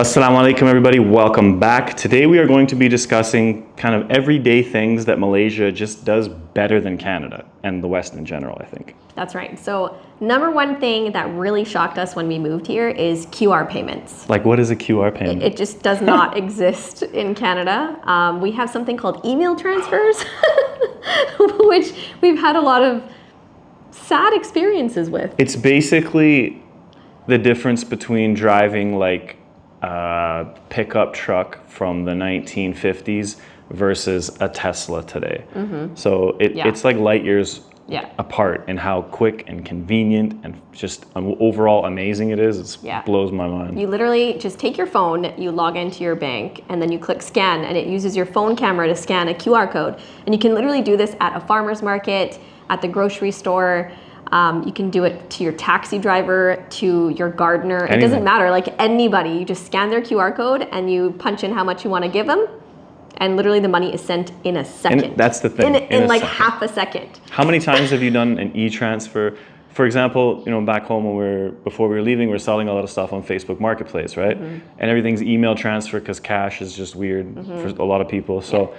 Assalamu alaikum everybody, welcome back. Today we are going to be discussing kind of everyday things that Malaysia just does better than Canada and the West in general, I think. That's right. So number one thing that really shocked us when we moved here is QR payments. Like, what is a QR payment? It just does not exist in Canada. We have something called email transfers, which we've had a lot of sad experiences with. It's basically the difference between driving like a pickup truck from the 1950s versus a Tesla today. So it's like light years apart in how quick and convenient and just overall amazing it is. It blows my mind. You literally just take your phone, you log into your bank, and then you click scan, and it uses your phone camera to scan a QR code. And you can literally do this at a farmer's market, at the grocery store. You can do it to your taxi driver, to your gardener. Anything. It doesn't matter, like anybody. You just scan their QR code and you punch in how much you want to give them. And literally the money is sent in a second. And that's the thing. In like half a second. How many times have you done an e-transfer? For example, back home before we were leaving, we were selling a lot of stuff on Facebook Marketplace, right? And everything's email transfer because cash is just weird for a lot of people. So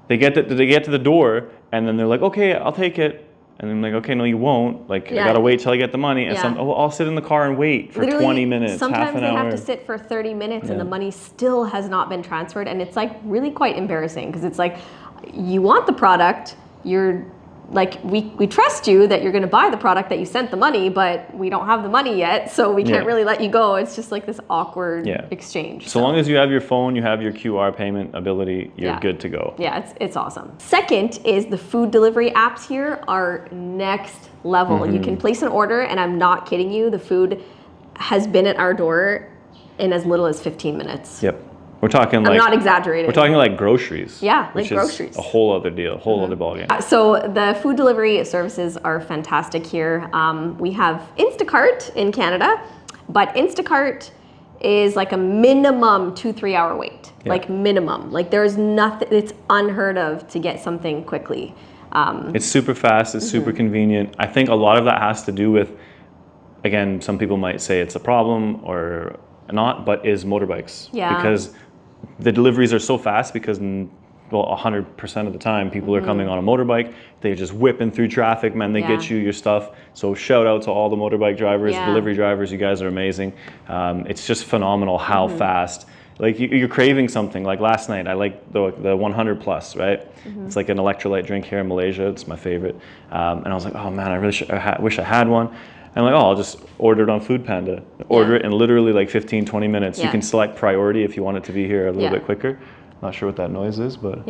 they get to the door and then they're like, okay, I'll take it. And I'm like, okay, no, you won't. Like, I gotta wait till I get the money. And I'll sit in the car and wait for literally 20 minutes, half an hour. Sometimes they have to sit for 30 minutes and the money still has not been transferred. And it's like really quite embarrassing because it's like, you want the product, you're like, we trust you that you're gonna buy the product that you sent the money, but we don't have the money yet, so we can't really let you go. It's just like this awkward exchange. So long as you have your phone, you have your QR payment ability, you're good to go. Yeah, it's awesome. Second is the food delivery apps here are next level. You can place an order, and I'm not kidding you, the food has been at our door in as little as 15 minutes. Yep. We're talking like, I'm not exaggerating. We're talking like groceries. Yeah, like which groceries. Is a whole other deal, a whole other ballgame. So the food delivery services are fantastic here. We have Instacart in Canada, but Instacart is like a minimum 2-3 hour wait, like minimum. Like there's nothing, it's unheard of to get something quickly. It's super fast, it's super convenient. I think a lot of that has to do with, again, some people might say it's a problem or not, but is motorbikes. Yeah. Because the deliveries are so fast because, 100% of the time people are coming on a motorbike. They're just whipping through traffic, man. They get you your stuff. So shout out to all the motorbike drivers, delivery drivers. You guys are amazing. It's just phenomenal how fast. Like you're craving something. Like last night, I like the 100 plus, right? It's like an electrolyte drink here in Malaysia. It's my favorite. And I was like, oh man, I really wish I had one. And I'm like, I'll just order it on Food Panda. Order it in literally like 15, 20 minutes. You can select priority if you want it to be here a little bit quicker. Not sure what that noise is, but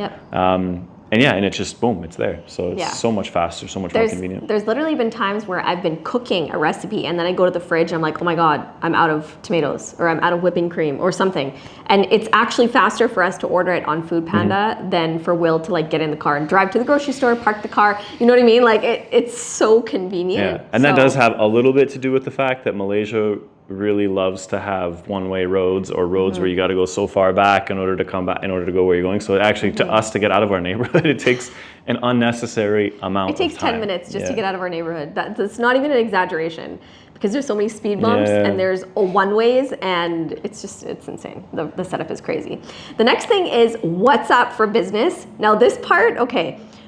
and it's just boom, it's there. So it's so much faster, so much more convenient. There's literally been times where I've been cooking a recipe and then I go to the fridge and I'm like, oh my God, I'm out of tomatoes or I'm out of whipping cream or something. And it's actually faster for us to order it on Food Panda than for Will to like get in the car and drive to the grocery store, park the car. You know what I mean? Like it's so convenient. Yeah, and that does have a little bit to do with the fact that Malaysia really loves to have one-way roads or roads where you got to go so far back in order to come back, in order to go where you're going. So actually to us to get out of our neighborhood, it takes an unnecessary amount of time. It takes 10 minutes just to get out of our neighborhood. That's not even an exaggeration because there's so many speed bumps and there's one-ways and it's insane. The setup is crazy. The next thing is WhatsApp for business. Now this part,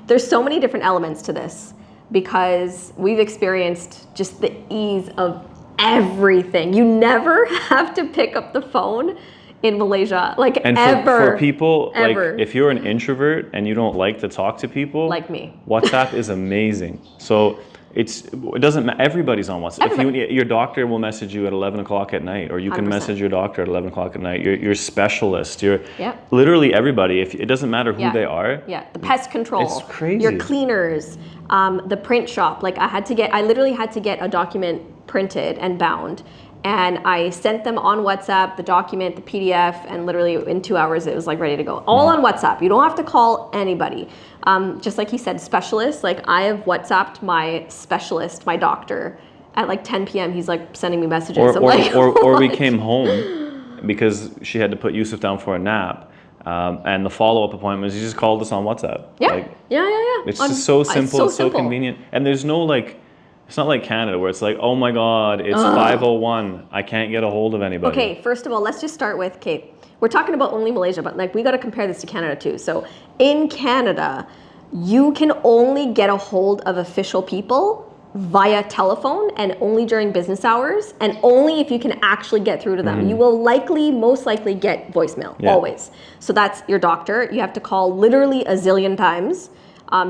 there's so many different elements to this because we've experienced just the ease of everything. You never have to pick up the phone in Malaysia, like and ever. For people, like if you're an introvert and you don't like to talk to people, like me, WhatsApp is amazing. So it doesn't matter. Everybody's on WhatsApp. Your doctor will message you at 11 o'clock at night, or you can 100%. Message your doctor at 11 o'clock at night. Your specialist, literally everybody. If it doesn't matter who they are. Yeah, the pest control. It's crazy. Your cleaners, the print shop. Like I literally had to get a document printed and bound. And I sent them on WhatsApp, the document, the PDF, and literally in 2 hours, it was like ready to go. All on WhatsApp. You don't have to call anybody. Just like he said, specialists, like I have WhatsApped my specialist, my doctor, at like 10 p.m. He's like sending me messages. Or we came home because she had to put Yusuf down for a nap. And the follow-up appointment is you just called us on WhatsApp. Yeah, yeah. It's just so simple, it's so convenient. And there's no like, It's not like Canada where it's like, oh my God, it's 5:01. I can't get a hold of anybody. Okay, first of all, let's just start with, okay, we're talking about only Malaysia, but like we got to compare this to Canada too. So in Canada, you can only get a hold of official people via telephone and only during business hours and only if you can actually get through to them. You will most likely get voicemail, always. So that's your doctor. You have to call literally a zillion times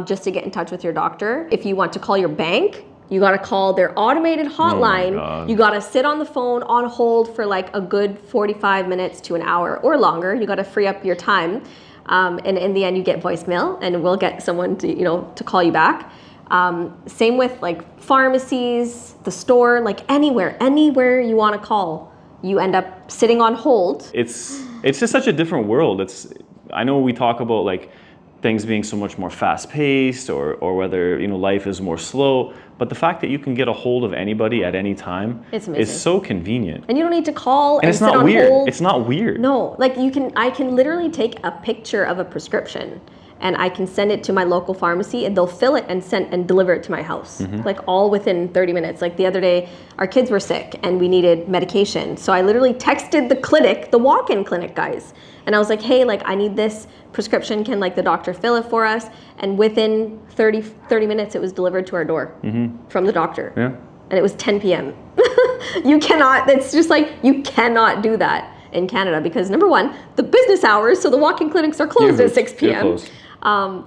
just to get in touch with your doctor. If you want to call your bank, you got to call their automated hotline. You got to sit on the phone on hold for like a good 45 minutes to an hour or longer. You got to free up your time. And in the end, you get voicemail and we'll get someone to, to call you back. Same with like pharmacies, the store, like anywhere you want to call, you end up sitting on hold. It's just such a different world. I know we talk about like things being so much more fast-paced or whether life is more slow, but the fact that you can get a hold of anybody at any time is so convenient. And you don't need to call and it's sit not on weird. hold. It's not weird. No, like I can literally take a picture of a prescription and I can send it to my local pharmacy and they'll fill it and deliver it to my house, like all within 30 minutes. Like the other day, our kids were sick and we needed medication. So I literally texted the clinic, the walk-in clinic guys. And I was like, hey, like I need this prescription. Can like the doctor fill it for us? And within 30 minutes, it was delivered to our door from the doctor. Yeah. And it was 10 p.m. It's just like, you cannot do that in Canada because number one, the business hours, so the walk-in clinics are closed at 6 p.m.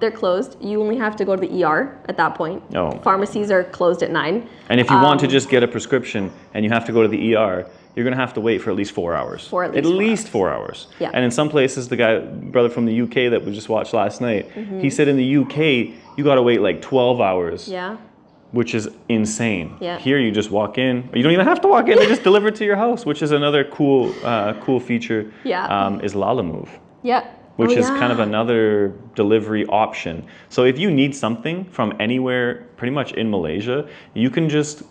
They're closed. You only have to go to the ER at that point. Oh. Pharmacies are closed at 9. And if you want to just get a prescription and you have to go to the ER, you're going to have to wait for at least 4 hours. At least 4 hours. Yeah. And in some places, brother from the UK that we just watched last night, he said in the UK, you got to wait like 12 hours. Yeah. Which is insane. Yeah. Here you just walk in. You don't even have to walk in. They just deliver it to your house, which is another cool feature. Yeah. Is LaLaMove. Yeah. Which is kind of another delivery option. So if you need something from anywhere, pretty much in Malaysia, you can just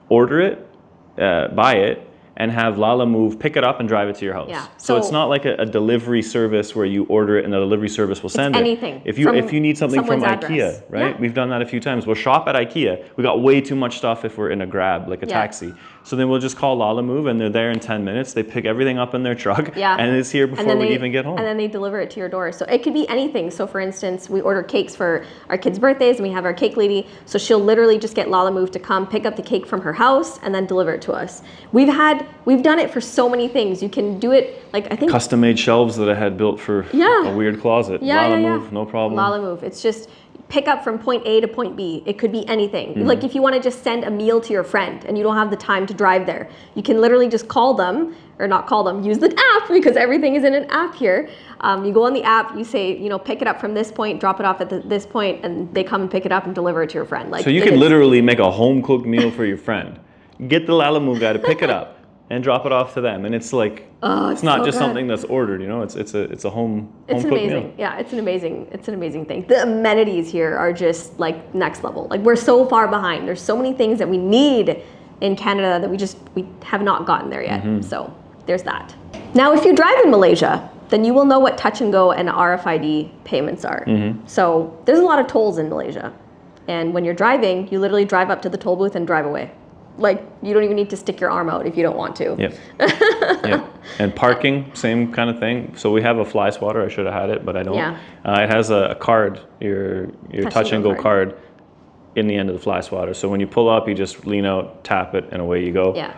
order it, buy it, and have LaLaMove pick it up and drive it to your house. Yeah. So it's not like a delivery service where you order it and the delivery service will send it. Anything. If you need something from IKEA, address. right? Yeah. We've done that a few times. We'll shop at IKEA. We got way too much stuff if we're in a Grab, like a taxi. So then we'll just call LaLaMove and they're there in 10 minutes. They pick everything up in their truck and it's here before we even get home. And then they deliver it to your door. So it could be anything. So for instance, we order cakes for our kids' birthdays and we have our cake lady. So she'll literally just get LaLaMove to come pick up the cake from her house and then deliver it to us. We've done it for so many things. You can do it like I think custom-made shelves that I had built for a weird closet. LaLaMove, no problem. LaLaMove. It's just pick up from point A to point B. It could be anything. Like if you want to just send a meal to your friend and you don't have the time to drive there, you can literally just call them, or not call them, use the app because everything is in an app here. You go on the app, you say, pick it up from this point, drop it off at this point, and they come and pick it up and deliver it to your friend. Like, so you can literally make a home-cooked meal for your friend. Get the LaLaMove guy to pick it up and drop it off to them, and it's like it's not just something that's ordered. It's a home cooked meal. Yeah, it's an amazing thing. The amenities here are just like next level. Like we're so far behind. There's so many things that we need in Canada that we have not gotten there yet. So there's that. Now, if you drive in Malaysia, then you will know what touch and go and RFID payments are. So there's a lot of tolls in Malaysia, and when you're driving, you literally drive up to the toll booth and drive away. Like, you don't even need to stick your arm out if you don't want to. Yep. And parking, same kind of thing. So we have a fly swatter. I should have had it, but I don't. Yeah. It has a card, your touch and go card in the end of the fly swatter. So when you pull up, you just lean out, tap it, and away you go. Yeah.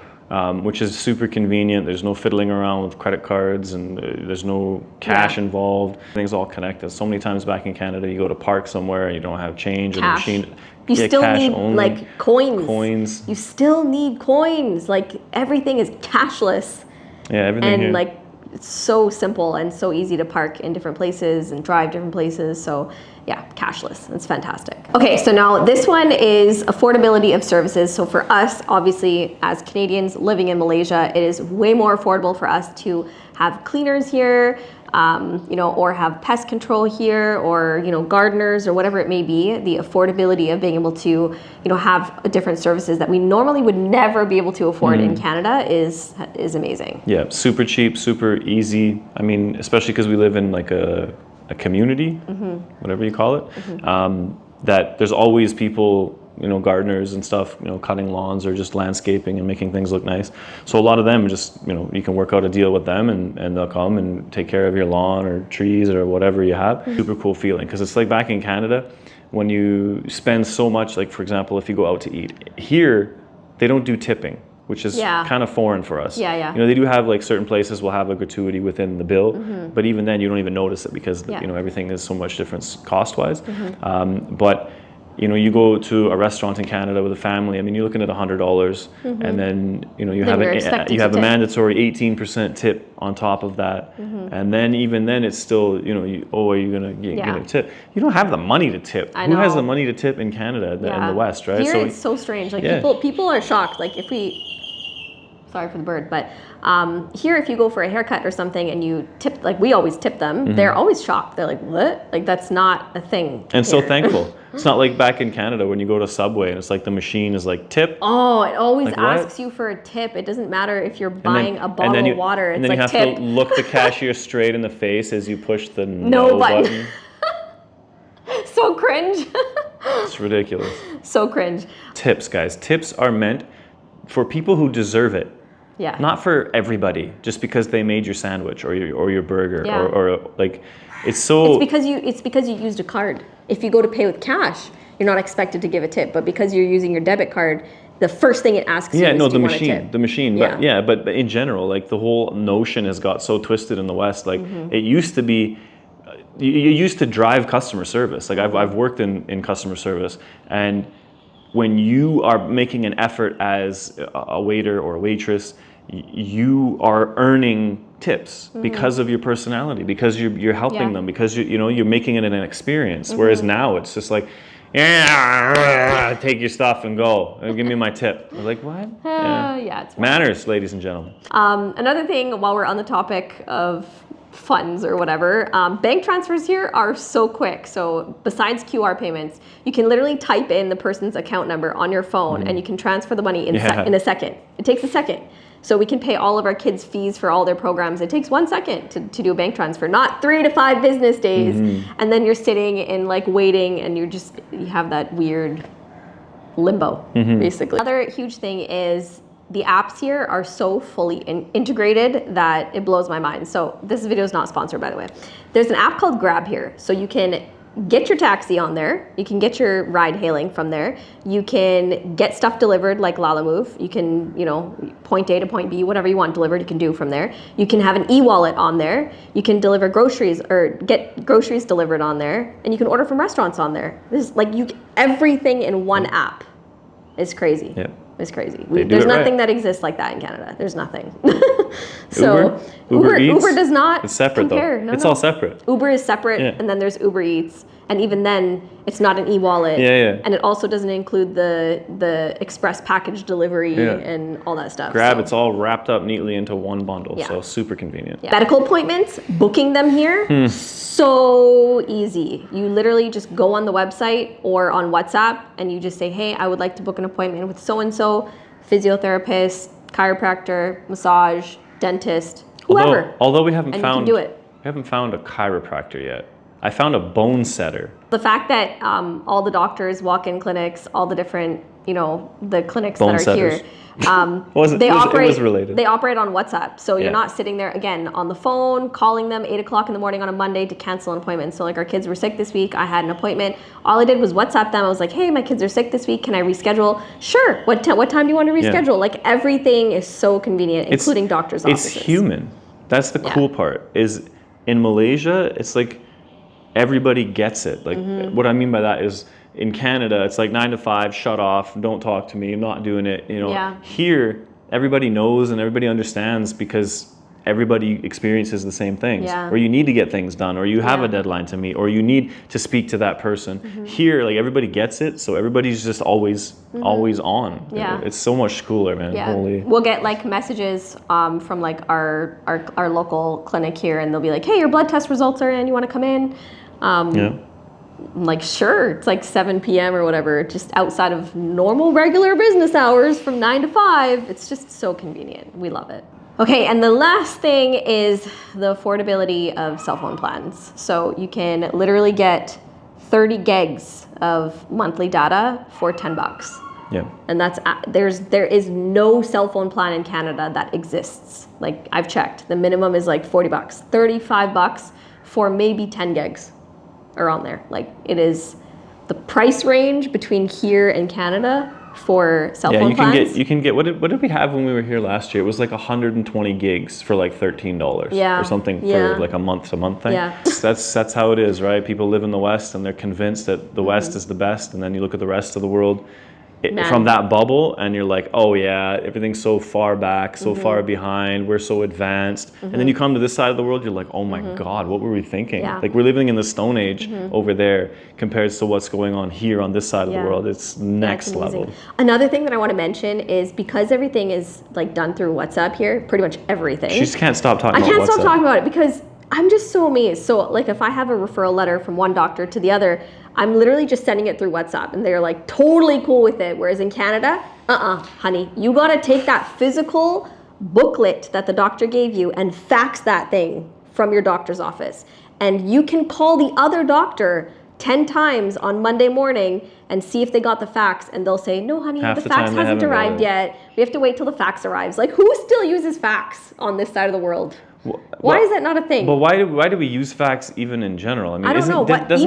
Which is super convenient. There's no fiddling around with credit cards and there's no cash involved. Things all connected. So many times back in Canada, you go to park somewhere and you don't have change and the machine. You still need only. like coins. Coins. You still need coins. Like everything is cashless. Yeah, everything and here. Like it's so simple and so easy to park in different places and drive different places. So yeah, cashless. It's fantastic. Okay, so now this one is affordability of services. So for us, obviously, as Canadians living in Malaysia, it is way more affordable for us to have cleaners here, or have pest control here, or gardeners, or whatever it may be. The affordability of being able to have different services that we normally would never be able to afford in Canada is amazing. Yeah, super cheap, super easy. I mean, especially because we live in like a community, whatever you call it, that there's always people gardeners and stuff, cutting lawns or just landscaping and making things look nice. So a lot of them just, you can work out a deal with them and they'll come and take care of your lawn or trees or whatever you have. Super cool feeling, because it's like back in Canada, when you spend so much, like for example, if you go out to eat, here they don't do tipping, which is kind of foreign for us. They do have like certain places will have a gratuity within the bill, but even then you don't even notice it because everything is so much different cost-wise. But you go to a restaurant in Canada with a family, I mean, you're looking at $100, and then you have a mandatory 18% tip on top of that, and then even then it's still are you gonna tip? You don't have the money to tip. Who has the money to tip in Canada in the West, right? Here it's so strange. Like people are shocked. Like if we. Sorry for the bird, but here if you go for a haircut or something and you tip, like we always tip them, they're always shocked. They're like, what? Like that's not a thing. And so thankful. It's not like back in Canada when you go to Subway and it's like the machine is like tip. Oh, it always asks you for a tip. It doesn't matter if you're buying a bottle of water. It's like tip. And then you have to look the cashier straight in the face as you push the no button. So cringe. It's ridiculous. So cringe. Tips, guys. Tips are meant for people who deserve it. Yeah. Not for everybody, just because they made your sandwich or your burger or like it's because you used a card. If you go to pay with cash, you're not expected to give a tip, but because you're using your debit card, the first thing it asks you is do you want a tip? The machine. But in general, like the whole notion has got so twisted in the West. Like it used to be, you used to drive customer service. Like I've worked in customer service, and when you are making an effort as a waiter or a waitress, you are earning tips because of your personality, because you're helping them, because you're making it an experience. Whereas now it's just like, take your stuff and go. Give me my tip. I was like, what? It's manners, ladies and gentlemen. Another thing, while we're on the topic of funds or whatever, bank transfers here are so quick. So besides QR payments, you can literally type in the person's account number on your phone and you can transfer the money in a second. It takes a second. So we can pay all of our kids' fees for all their programs. It takes 1 second to do a bank transfer, not 3 to 5 business days. And then you're sitting in like waiting and you have that weird limbo, basically. Another huge thing is the apps here are so fully integrated that it blows my mind. So this video is not sponsored, by the way. There's an app called Grab here. So you can get your taxi on there. You can get your ride hailing from there. You can get stuff delivered like LaMove. You can, point A to point B, whatever you want delivered, you can do from there. You can have an e-wallet on there. You can deliver groceries or get groceries delivered on there. And you can order from restaurants on there. This is like everything in one app is crazy. Yep. It's crazy. There's nothing that exists like that in Canada. There's nothing. So Uber Eats, Uber does not it's separate compare. though. It's all separate. Uber is separate, and then there's Uber Eats, and even then, it's not an e-wallet. And it also doesn't include the express package delivery and all that stuff. Grab, it's all wrapped up neatly into one bundle, so super convenient. Medical appointments, booking them here, so easy. You literally just go on the website or on WhatsApp, and you just say, hey, I would like to book an appointment with so-and-so, physiotherapist, chiropractor, massage, dentist, whoever. Although we haven't found a chiropractor yet. I found a bone setter. The fact that all the doctors, walk-in clinics, all the different, the clinics bone that are setters. here, it was related. They operate on WhatsApp. So you're not sitting there, again, on the phone, calling them 8 o'clock in the morning on a Monday to cancel an appointment. So like our kids were sick this week. I had an appointment. All I did was WhatsApp them. I was like, hey, my kids are sick this week. Can I reschedule? Sure. What time do you want to reschedule? Like everything is so convenient, including doctors' offices. It's human. That's the cool part. Is in Malaysia, it's like everybody gets it. Like what I mean by that is in Canada, it's like 9 to 5, shut off, don't talk to me, I'm not doing it. Here, everybody knows and everybody understands because everybody experiences the same things. Or you need to get things done, or you have a deadline to meet, or you need to speak to that person. Here, like everybody gets it, so everybody's just always on. It's so much cooler, man. Holy. We'll get like messages from like our local clinic here, and they'll be like, hey, your blood test results are in, you want to come in? I'm like, sure, it's like 7 p.m. or whatever, just outside of normal regular business hours from 9 to 5. It's just so convenient. We love it. Okay, and the last thing is the affordability of cell phone plans. So you can literally get 30 gigs of monthly data for $10. Yeah. And that's there is no cell phone plan in Canada that exists. Like I've checked, the minimum is like $40, $35 for maybe 10 gigs around there. Like it is the price range between here and Canada for cell phone plans. You can get what did we have when we were here last year? It was like 120 gigs for like $13 or something for like a month to month thing. Yeah. That's how it is, right? People live in the West and they're convinced that the West is the best, and then you look at the rest of the world from that bubble and you're like, oh yeah, everything's so far back, so far behind, we're so advanced. And then you come to this side of the world, you're like, oh my God, what were we thinking? Yeah. Like we're living in the Stone Age over there compared to what's going on here on this side of the world. It's next level. Another thing that I want to mention is because everything is like done through WhatsApp here, pretty much everything. She just can't stop talking about WhatsApp. I can't stop talking about it because I'm just so amazed. So like if I have a referral letter from one doctor to the other, I'm literally just sending it through WhatsApp and they're like totally cool with it. Whereas in Canada, honey, you got to take that physical booklet that the doctor gave you and fax that thing from your doctor's office. And you can call the other doctor 10 times on Monday morning and see if they got the fax, and they'll say, no, honey, the fax hasn't arrived yet. We have to wait till the fax arrives. Like, who still uses fax on this side of the world? Why is that not a thing? But why do we use fax even in general? I mean, I don't know. Does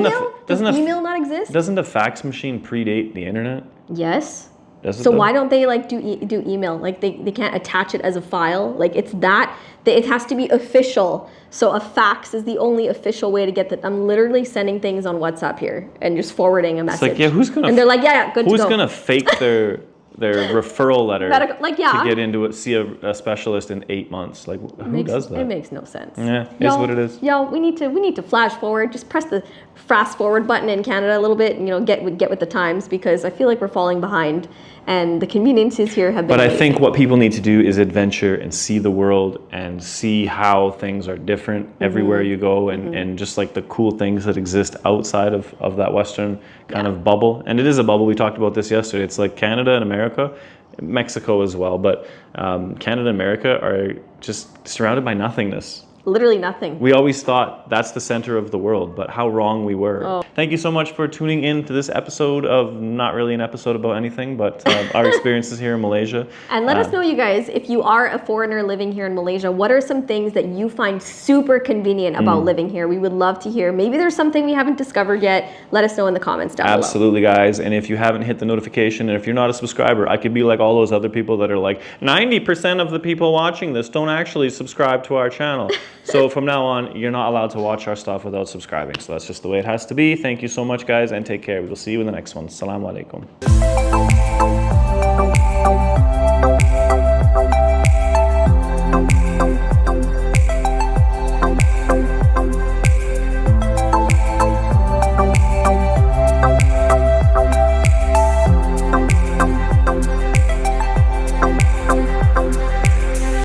email not exist? Doesn't a fax machine predate the internet? Yes. So why don't they like do email? Like they can't attach it as a file. Like it has to be official. So a fax is the only official way to get that. I'm literally sending things on WhatsApp here and just forwarding a message. It's like, yeah, who's gonna? And they're like, yeah, good to go. Who's gonna fake their referral letter to get into it, see a specialist in 8 months? Like who does that? It makes no sense. Yeah, it's what it is. Yo, we need to flash forward. Just press the fast forward button in Canada a little bit, and get with the times, because I feel like we're falling behind, and the conveniences here have been amazing. I think what people need to do is adventure and see the world and see how things are different everywhere you go, and just like the cool things that exist outside of that Western kind of bubble. And it is a bubble. We talked about this yesterday. It's like Canada and America, Mexico as well, but Canada and America are just surrounded by nothingness. Literally nothing. We always thought that's the center of the world, but how wrong we were. Oh. Thank you so much for tuning in to this episode of not really an episode about anything, but our experiences here in Malaysia. And let us know, you guys, if you are a foreigner living here in Malaysia, what are some things that you find super convenient about living here? We would love to hear. Maybe there's something we haven't discovered yet. Let us know in the comments down below. Absolutely, guys. And if you haven't hit the notification, and if you're not a subscriber, I could be like all those other people that are like, 90% of the people watching this don't actually subscribe to our channel. So from now on, you're not allowed to watch our stuff without subscribing. So that's just the way it has to be. Thank you so much, guys, and take care. We will see you in the next one. Assalamu alaikum.